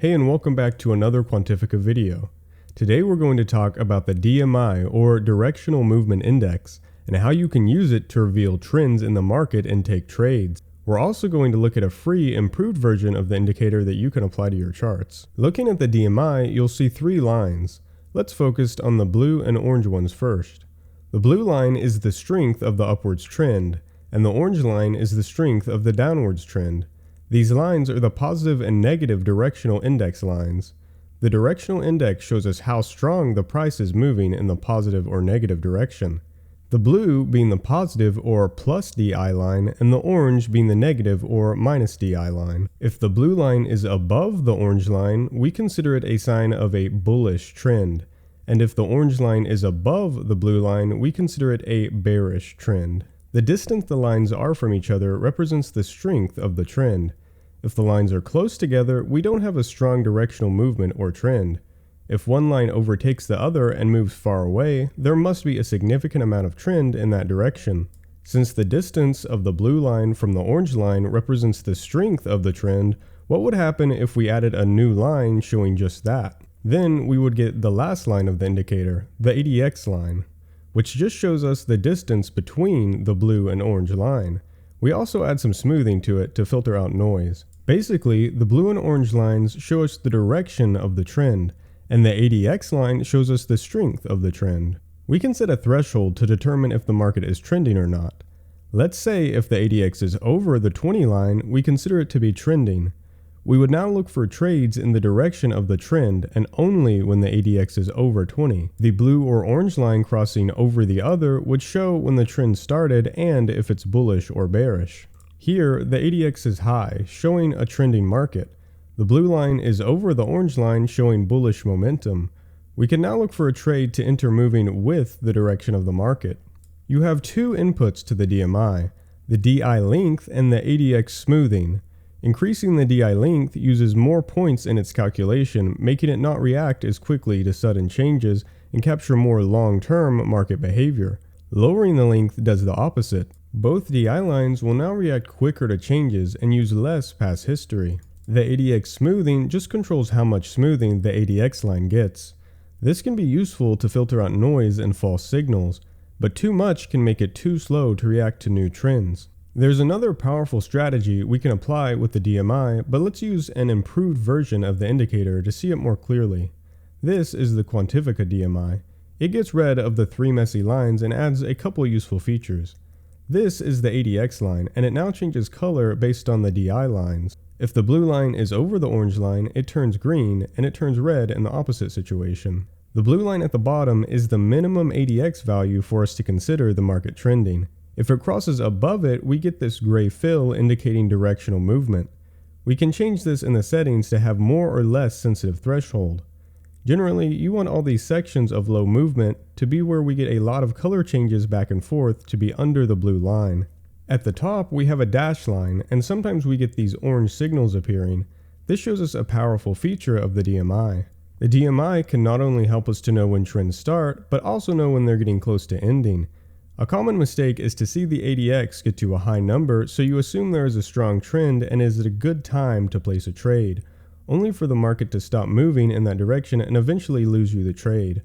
Hey, and welcome back to another Quantifica video. Today we're going to talk about the DMI or Directional Movement Index and how you can use it to reveal trends in the market and take trades. We're also going to look at a free improved version of the indicator that you can apply to your charts. Looking at the DMI, you'll see three lines. Let's focus on the blue and orange ones first. The blue line is the strength of the upwards trend, and the orange line is the strength of the downwards trend. These lines are the positive and negative directional index lines. The directional index shows us how strong the price is moving in the positive or negative direction. The blue being the positive or plus DI line, and the orange being the negative or minus DI line. If the blue line is above the orange line, we consider it a sign of a bullish trend. And if the orange line is above the blue line, we consider it a bearish trend. The distance the lines are from each other represents the strength of the trend. If the lines are close together, we don't have a strong directional movement or trend. If one line overtakes the other and moves far away, there must be a significant amount of trend in that direction. Since the distance of the blue line from the orange line represents the strength of the trend, what would happen if we added a new line showing just that? Then we would get the last line of the indicator, the ADX line, which just shows us the distance between the blue and orange line. We also add some smoothing to it to filter out noise. Basically, the blue and orange lines show us the direction of the trend, and the ADX line shows us the strength of the trend. We can set a threshold to determine if the market is trending or not. Let's say if the ADX is over the 20 line, we consider it to be trending. We would now look for trades in the direction of the trend and only when the ADX is over 20. The blue or orange line crossing over the other would show when the trend started and if it's bullish or bearish. Here, the ADX is high, showing a trending market. The blue line is over the orange line, showing bullish momentum. We can now look for a trade to enter moving with the direction of the market. You have two inputs to the DMI, the DI length and the ADX smoothing. Increasing the DI length uses more points in its calculation, making it not react as quickly to sudden changes and capture more long-term market behavior. Lowering the length does the opposite. Both DI lines will now react quicker to changes and use less past history. The ADX smoothing just controls how much smoothing the ADX line gets. This can be useful to filter out noise and false signals, but too much can make it too slow to react to new trends. There's another powerful strategy we can apply with the DMI, but let's use an improved version of the indicator to see it more clearly. This is the Quantifica DMI. It gets rid of the three messy lines and adds a couple useful features. This is the ADX line, and it now changes color based on the DI lines. If the blue line is over the orange line, it turns green, and it turns red in the opposite situation. The blue line at the bottom is the minimum ADX value for us to consider the market trending. If it crosses above it, we get this gray fill indicating directional movement. We can change this in the settings to have more or less sensitive threshold. Generally, you want all these sections of low movement to be where we get a lot of color changes back and forth to be under the blue line. At the top, we have a dash line, and sometimes we get these orange signals appearing. This shows us a powerful feature of the DMI. The DMI can not only help us to know when trends start, but also know when they're getting close to ending. A common mistake is to see the ADX get to a high number, so you assume there is a strong trend and is it a good time to place a trade, only for the market to stop moving in that direction and eventually lose you the trade.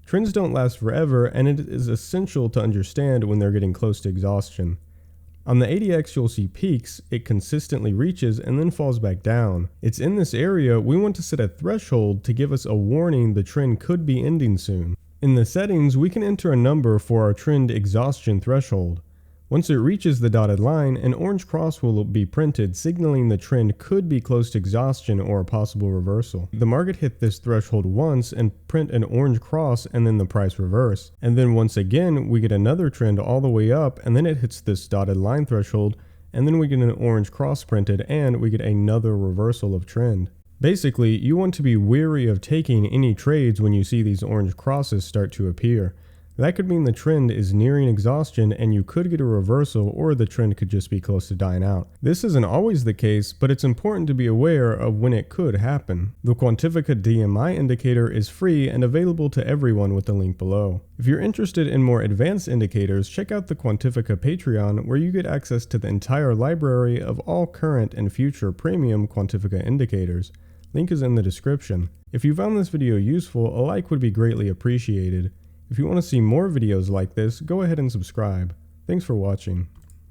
Trends don't last forever, and it is essential to understand when they're getting close to exhaustion. On the ADX, you'll see peaks it consistently reaches and then falls back down. It's in this area we want to set a threshold to give us a warning the trend could be ending soon. In the settings, we can enter a number for our trend exhaustion threshold. Once it reaches the dotted line, an orange cross will be printed, signaling the trend could be close to exhaustion or a possible reversal. The market hit this threshold once and print an orange cross and then the price reverse. And then once again, we get another trend all the way up and then it hits this dotted line threshold and then we get an orange cross printed and we get another reversal of trend. Basically, you want to be wary of taking any trades when you see these orange crosses start to appear. That could mean the trend is nearing exhaustion and you could get a reversal, or the trend could just be close to dying out. This isn't always the case, but it's important to be aware of when it could happen. The Quantifica DMI indicator is free and available to everyone with the link below. If you're interested in more advanced indicators, check out the Quantifica Patreon, where you get access to the entire library of all current and future premium Quantifica indicators. Link is in the description. If you found this video useful, a like would be greatly appreciated. If you want to see more videos like this, go ahead and subscribe. Thanks for watching.